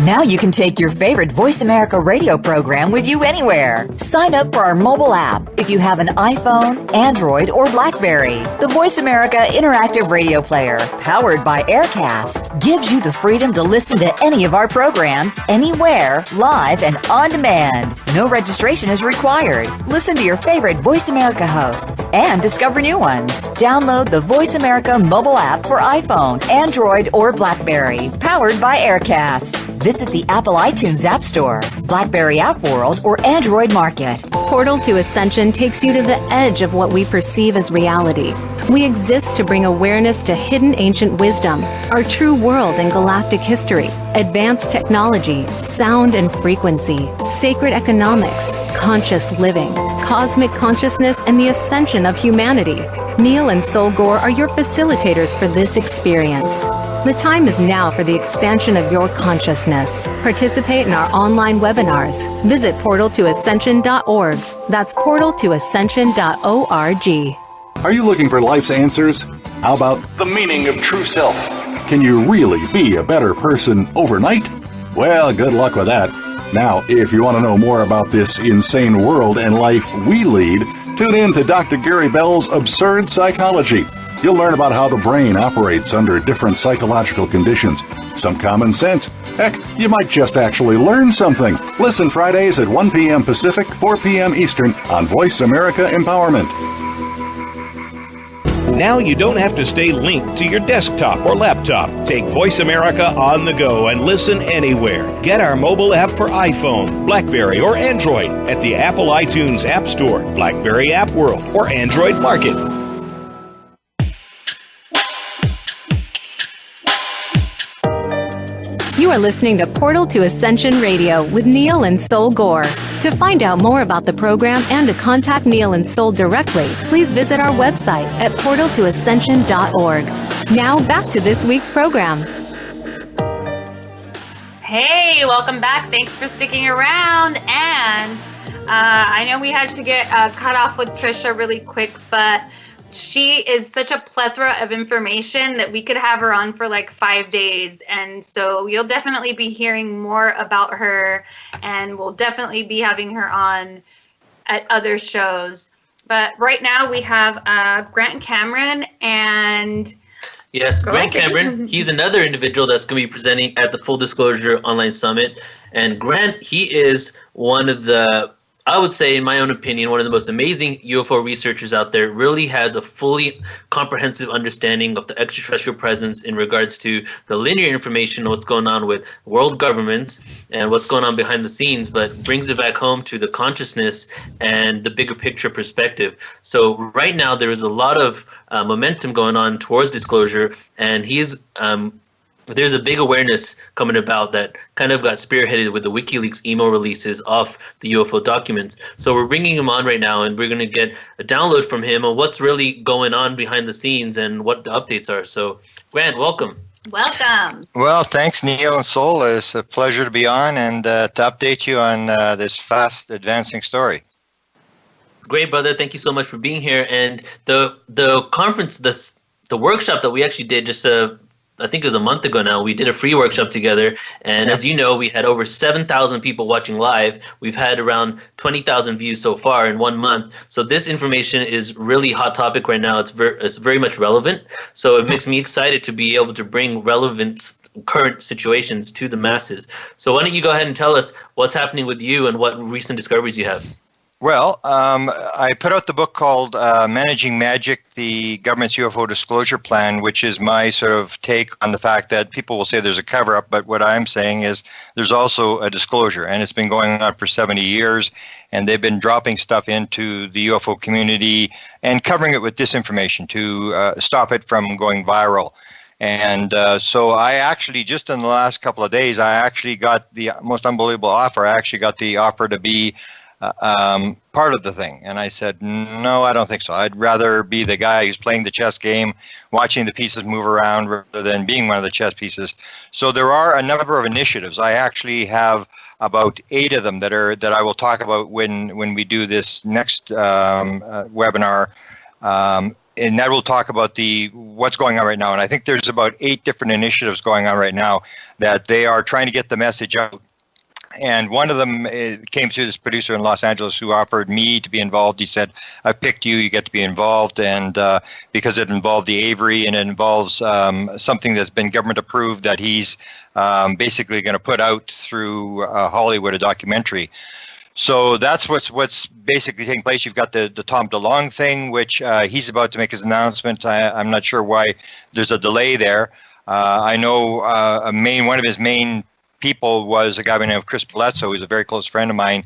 Now you can take your favorite Voice America radio program with you anywhere. Sign up for our mobile app if you have an iPhone, Android, or BlackBerry. The Voice America Interactive Radio Player, powered by Aircast, gives you the freedom to listen to any of our programs anywhere, live and on demand. No registration is required. Listen to your favorite Voice America hosts and discover new ones. Download the Voice America mobile app for iPhone, Android, or BlackBerry, powered by Aircast. Visit the Apple iTunes App Store, BlackBerry App World, or Android Market. Portal to Ascension takes you to the edge of what we perceive as reality. We exist to bring awareness to hidden ancient wisdom, our true world and galactic history, advanced technology, sound and frequency, sacred economics, conscious living, cosmic consciousness, and the ascension of humanity. Neil and Sol Gaur are your facilitators for this experience. The time is now for the expansion of your consciousness. Participate in our online webinars. Visit portaltoascension.org. That's portaltoascension.org. Are you looking for life's answers? How about the meaning of true self? Can you really be a better person overnight? Well, good luck with that. Now, if you want to know more about this insane world and life we lead, tune in to Dr. Gary Bell's Absurd Psychology. You'll learn about how the brain operates under different psychological conditions. Some common sense. Heck, you might just actually learn something. Listen Fridays at 1 p.m. Pacific, 4 p.m. Eastern on Voice America Empowerment. Now you don't have to stay linked to your desktop or laptop. Take Voice America on the go and listen anywhere. Get our mobile app for iPhone, BlackBerry, or Android at the Apple iTunes App Store, BlackBerry App World, or Android Market. You are listening to Portal to Ascension Radio with Neil and Sol Gaur. To find out more about the program and to contact Neil and Sol directly, please visit our website at portaltoascension.org. Now back to this week's program. Hey, welcome back. Thanks for sticking around. And I know we had to get cut off with Tricia really quick, but she is such a plethora of information that we could have her on for like 5 days. And so you'll definitely be hearing more about her, and we'll definitely be having her on at other shows. But right now we have Grant Cameron and... Yes, Grant Cameron. He's another individual that's going to be presenting at the Full Disclosure Online Summit. And Grant, he is one of the... I would say, in my own opinion, one of the most amazing UFO researchers out there. Really has a fully comprehensive understanding of the extraterrestrial presence in regards to the linear information, what's going on with world governments and what's going on behind the scenes, but brings it back home to the consciousness and the bigger picture perspective. So right now, there is a lot of momentum going on towards disclosure, and he's there's a big awareness coming about that kind of got spearheaded with the WikiLeaks email releases of the UFO documents. So we're bringing him on right now, and we're going to get a download from him on what's really going on behind the scenes and what the updates are. So, Grant, welcome. Welcome. Well, thanks, Neil and Sol. It's a pleasure to be on and to update you on this fast advancing story. Great, brother. Thank you so much for being here. And the conference, the workshop that we actually did just I think it was a month ago now, we did a free workshop together. And as you know, we had over 7,000 people watching live. We've had around 20,000 views so far in 1 month. So this information is really hot topic right now. It's very much relevant. So it makes me excited to be able to bring relevant current situations to the masses. So why don't you go ahead and tell us what's happening with you and what recent discoveries you have? Well, I put out the book called Managing Magic, the Government's UFO Disclosure Plan, which is my sort of take on the fact that people will say there's a cover-up, but what I'm saying is there's also a disclosure, and it's been going on for 70 years, and they've been dropping stuff into the UFO community and covering it with disinformation to stop it from going viral. And so I actually, just in the last couple of days, I actually got the most unbelievable offer. I actually got the offer to be part of the thing. And I said, no, I don't think so. I'd rather be the guy who's playing the chess game, watching the pieces move around rather than being one of the chess pieces. So there are a number of initiatives. I actually have about 8 of them that I will talk about when we do this next webinar. And that will talk about what's going on right now. And I think there's about 8 different initiatives going on right now that they are trying to get the message out. And one of them came through this producer in Los Angeles who offered me to be involved. He said, I picked you, you get to be involved. And because it involved the Avery and it involves something that's been government approved that he's basically going to put out through Hollywood, a documentary. So that's what's basically taking place. You've got the Tom DeLonge thing, which he's about to make his announcement. I'm not sure why there's a delay there. I know one of his main people was a guy by the name of Chris Bledsoe, who's a very close friend of mine.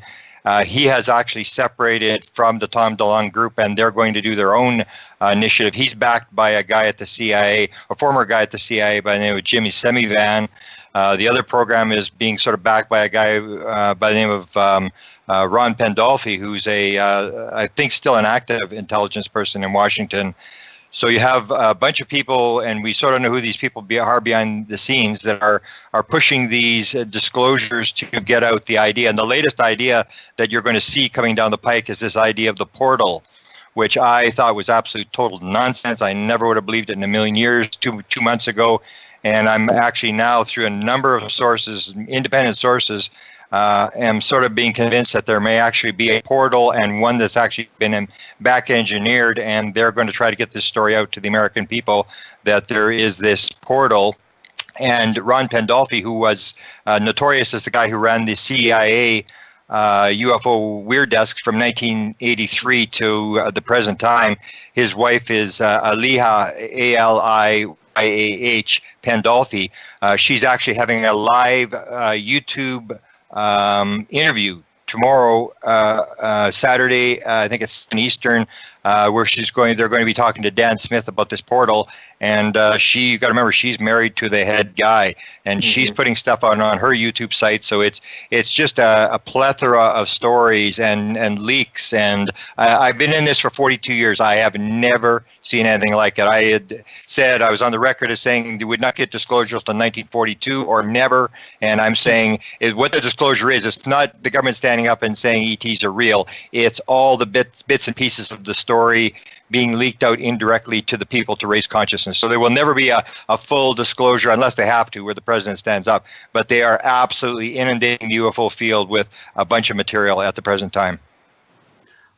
He has actually separated from the Tom DeLonge group, and they're going to do their own initiative. He's backed by a guy at the CIA, a former guy at the CIA by the name of Jimmy Semivan. The other program is being sort of backed by a guy by the name of Ron Pandolfi, who's I think still an active intelligence person in Washington. So you have a bunch of people, and we sort of know who these people are behind the scenes that are pushing these disclosures to get out the idea. And the latest idea that you're going to see coming down the pike is this idea of the portal, which I thought was absolute total nonsense. I never would have believed it in a million years 2 months ago. And I'm actually now, through a number of sources, independent sources, am sort of being convinced that there may actually be a portal, and one that's actually been back engineered, and they're going to try to get this story out to the American people that there is this portal. And Ron Pandolfi, who was notorious as the guy who ran the CIA UFO Weird Desk from 1983 to the present time, his wife is Aliha, A-L-I-I-A-H, Pandolfi. She's actually having a live YouTube interview tomorrow, Saturday, I think it's Eastern, where they're going to be talking to Dan Smith about this portal. And you got to remember, she's married to the head guy, and she's putting stuff on her YouTube site. So it's just a plethora of stories and leaks. And I've been in this for 42 years. I have never seen anything like it. I had said, I was on the record as saying they would not get disclosures till 1942 or never. And I'm saying what the disclosure is, it's not the government standing up and saying ETs are real. It's all the bits and pieces of the story being leaked out indirectly to the people to raise consciousness. So there will never be a full disclosure unless they have to, where the president stands up. But they are absolutely inundating the UFO field with a bunch of material at the present time.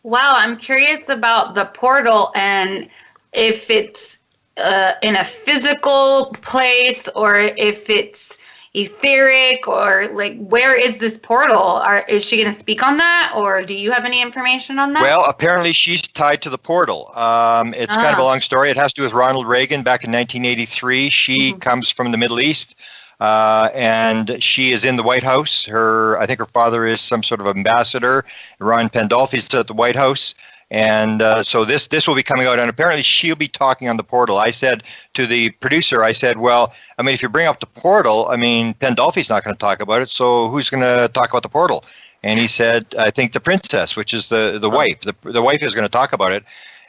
Wow, I'm curious about the portal and if it's in a physical place or if it's etheric, or like, where is this portal? Is she going to speak on that, or do you have any information on that? Well, apparently she's tied to the portal. It's kind of a long story. It has to do with Ronald Reagan back in 1983. She comes from the Middle East, and she is in the White House. I think her father is some sort of ambassador. Ron Pandolfi is at the White House. And so this will be coming out, and apparently she'll be talking on the portal. I said to the producer, I said, well, I mean, if you bring up the portal, I mean, Pandolfi's not going to talk about it, so who's going to talk about the portal? And he said, I think the princess, which is the wife. The wife is going to talk about it.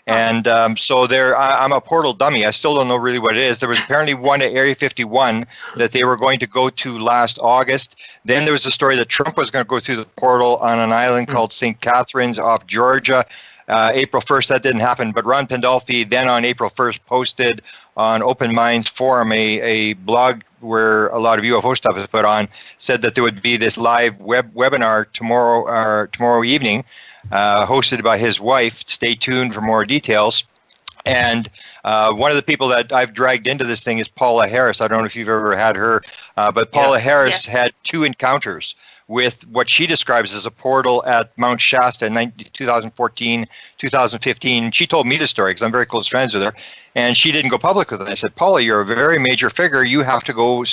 And so I'm a portal dummy. I still don't know really what it is. There was apparently one at Area 51 that they were going to go to last August. Then there was a story that Trump was going to go through the portal on an island called St. Catharines off Georgia. April 1st, that didn't happen. But Ron Pandolfi then on April 1st posted on Open Minds Forum a blog where a lot of UFO stuff is put on, said that there would be this live webinar tomorrow evening, hosted by his wife. Stay tuned for more details. And one of the people that I've dragged into this thing is Paula Harris. I don't know if you've ever had her, but Paula Harris had 2 encounters with what she describes as a portal at Mount Shasta in 2014, 2015. She told me the story because I'm very close friends with her, and she didn't go public with it. I said, Paula, you're a very major figure. You have to go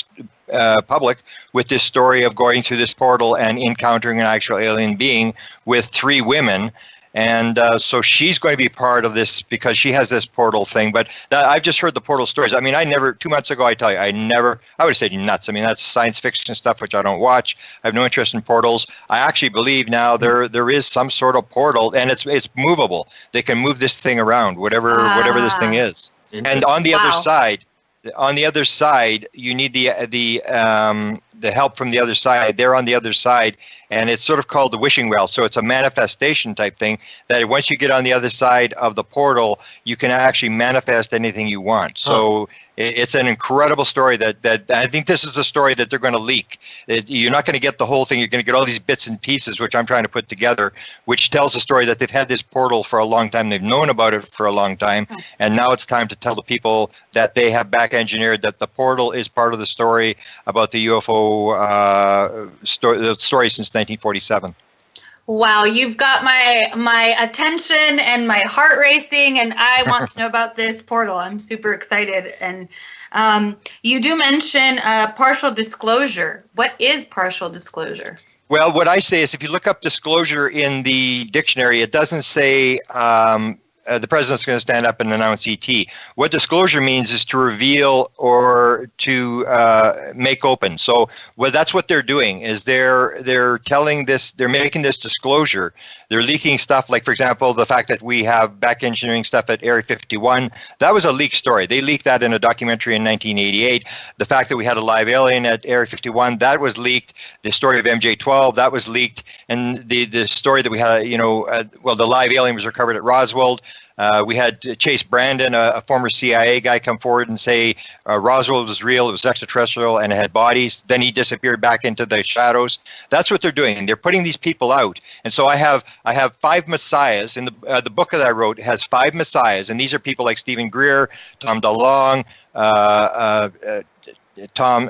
public with this story of going through this portal and encountering an actual alien being with 3 women. And so she's going to be part of this because she has this portal thing. But I've just heard the portal stories. I mean, 2 months ago, I tell you, I would have said you're nuts. I mean, that's science fiction stuff, which I don't watch. I have no interest in portals. I actually believe now there is some sort of portal, and it's movable. They can move this thing around, whatever this thing is. And on the other side, you need the help from the other side. They're on the other side, and it's sort of called the wishing well. So it's a manifestation type thing that once you get on the other side of the portal, you can actually manifest anything you want. So it's an incredible story that I think this is the story that they're going to leak. You're not going to get the whole thing. You're going to get all these bits and pieces, which I'm trying to put together, which tells the story that they've had this portal for a long time. They've known about it for a long time, and now it's time to tell the people that they have back engineered that the portal is part of the story about the UFO the story since 1947. Wow, you've got my attention and my heart racing, and I want to know about this portal. I'm super excited. And you do mention partial disclosure. What is partial disclosure? Well, what I say is if you look up disclosure in the dictionary, it doesn't say the president's going to stand up and announce ET. What disclosure means is to reveal or to make open. So that's what they're doing, is they're telling this, they're making this disclosure. They're leaking stuff like, for example, the fact that we have back engineering stuff at Area 51. That was a leaked story. They leaked that in a documentary in 1988. The fact that we had a live alien at Area 51, that was leaked. The story of MJ-12, that was leaked. And the story that we had, the live alien was recovered at Roswell. We had Chase Brandon, a former CIA guy, come forward and say Roswell was real, it was extraterrestrial, and it had bodies. Then he disappeared back into the shadows. That's what they're doing. They're putting these people out. And so I have 5 messiahs. In the book that I wrote has 5 messiahs, and these are people like Stephen Greer, Tom DeLonge, Tom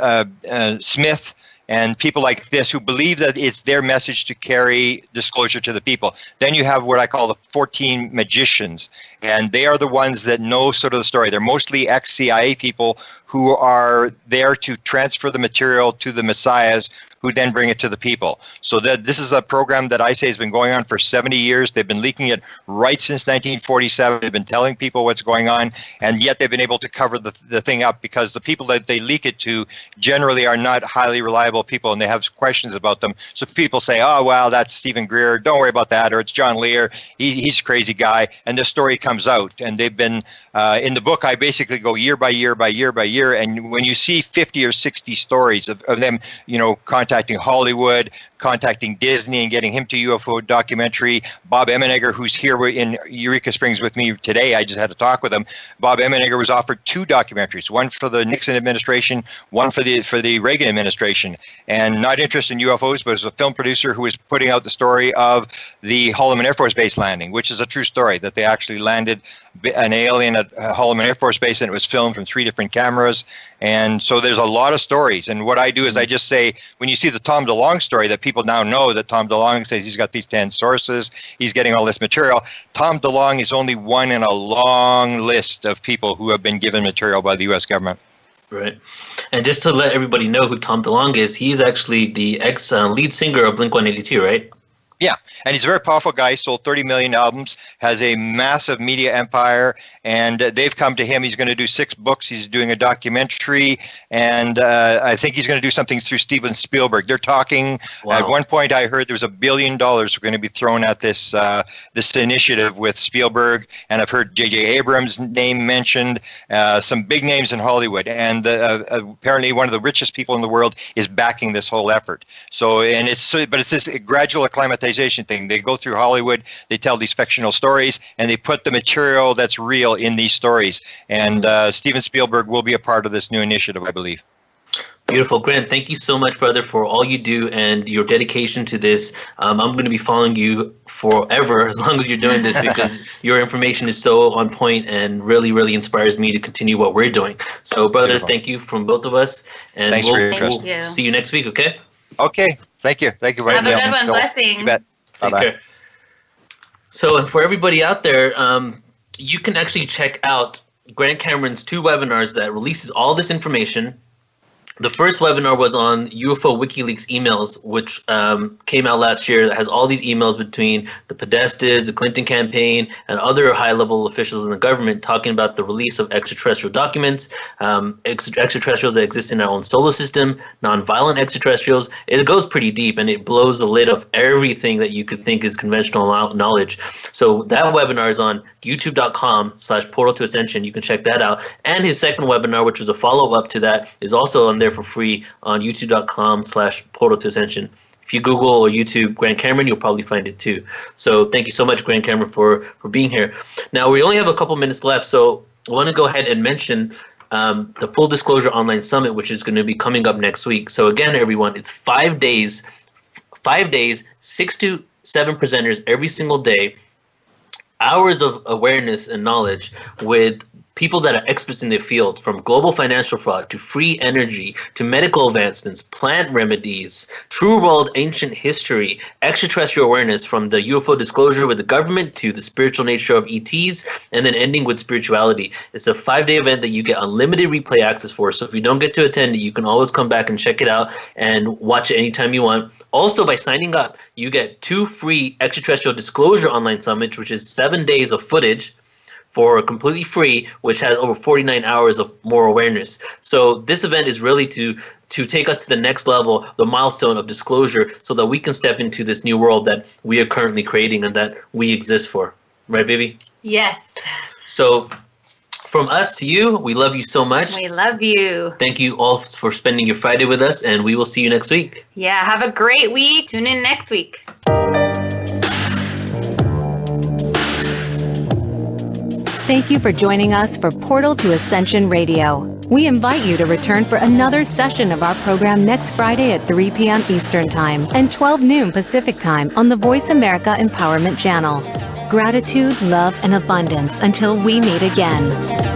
Smith, and people like this who believe that it's their message to carry disclosure to the people. Then you have what I call the 14 magicians, and they are the ones that know sort of the story. They're mostly ex-CIA people who are there to transfer the material to the messiahs, who then bring it to the people. So this is a program that I say has been going on for 70 years. They've been leaking it right since 1947. They've been telling people what's going on, and yet they've been able to cover the thing up, because the people that they leak it to generally are not highly reliable people, and they have questions about them. So people say, oh, well, that's Stephen Greer, don't worry about that, or it's John Lear, he's a crazy guy, and the story comes out. And they've been, in the book, I basically go year by year by year by year, and when you see 50 or 60 stories of them, contacting Hollywood, contacting Disney and getting him to UFO documentary. Bob Emenegger, who's here in Eureka Springs with me today, I just had a talk with him. Bob Emenegger was offered 2 documentaries, one for the Nixon administration, one for the Reagan administration, and not interested in UFOs, but was a film producer who was putting out the story of the Holloman Air Force Base landing, which is a true story, that they actually landed an alien at Holloman Air Force Base, and it was filmed from 3 different cameras. And so there's a lot of stories. And what I do is I just say, when you see the Tom DeLonge story, that people now know that Tom DeLonge says he's got these 10 sources, he's getting all this material. Tom DeLonge is only one in a long list of people who have been given material by the U.S. government. Right. And just to let everybody know who Tom DeLonge is, he's actually the ex-lead singer of Blink-182, right? Yeah, and he's a very powerful guy, sold 30 million albums, has a massive media empire, and they've come to him. He's going to do 6 books. He's doing a documentary, and I think he's going to do something through Steven Spielberg. They're talking. Wow. At one point, I heard there was $1 billion going to be thrown at this this initiative with Spielberg, and I've heard J.J. Abrams' name mentioned, some big names in Hollywood, and apparently one of the richest people in the world is backing this whole effort. So, but it's this gradual acclimatization thing. They go through Hollywood, they tell these fictional stories, and they put the material that's real in these stories. And Steven Spielberg will be a part of this new initiative, I believe. Beautiful. Grant, thank you so much, brother, for all you do and your dedication to this. I'm going to be following you forever as long as you're doing this, because your information is so on point and really, really inspires me to continue what we're doing. So, brother, Beautiful. Thank you from both of us. And Thanks for your interest. We'll see you next week, okay? Okay. Thank you. Thank you very much. Have a good one. Blessings. You bet. Bye-bye. So, and for everybody out there, you can actually check out Grant Cameron's 2 webinars that releases all this information. The first webinar was on UFO WikiLeaks emails, which came out last year, that has all these emails between the Podestas, the Clinton campaign, and other high-level officials in the government talking about the release of extraterrestrial documents, extraterrestrials that exist in our own solar system, non-violent extraterrestrials. It goes pretty deep, and it blows the lid off everything that you could think is conventional knowledge. So that webinar is on youtube.com/portal to ascension. You can check that out. And his second webinar, which was a follow-up to that, is also on there for free on youtube.com/portal to ascension. If you Google or YouTube Grant Cameron, you'll probably find it too. So thank you so much, Grant Cameron, for being here. Now, we only have a couple minutes left, so I want to go ahead and mention the Full Disclosure Online Summit, which is going to be coming up next week. So again, everyone, it's 5 days, 6 to 7 presenters every single day, hours of awareness and knowledge with people that are experts in their field, from global financial fraud to free energy to medical advancements, plant remedies, true world ancient history, extraterrestrial awareness, from the UFO disclosure with the government to the spiritual nature of ETs, and then ending with spirituality. It's a 5-day event that you get unlimited replay access for. So if you don't get to attend it, you can always come back and check it out and watch it anytime you want. Also, by signing up, you get 2 free extraterrestrial disclosure online summits, which is 7 days of footage for completely free, which has over 49 hours of more awareness. So this event is really to take us to the next level, the milestone of disclosure, so that we can step into this new world that we are currently creating and that we exist for. Right, baby? Yes. So from us to you, we love you so much. We love you. Thank you all for spending your Friday with us, and we will see you next week. Yeah, have a great week. Tune in next week. Thank you for joining us for Portal to Ascension Radio. We invite you to return for another session of our program next Friday at 3 p.m. Eastern Time and 12 noon Pacific Time on the VoiceAmerica Empowerment Channel. Gratitude, love, and abundance until we meet again.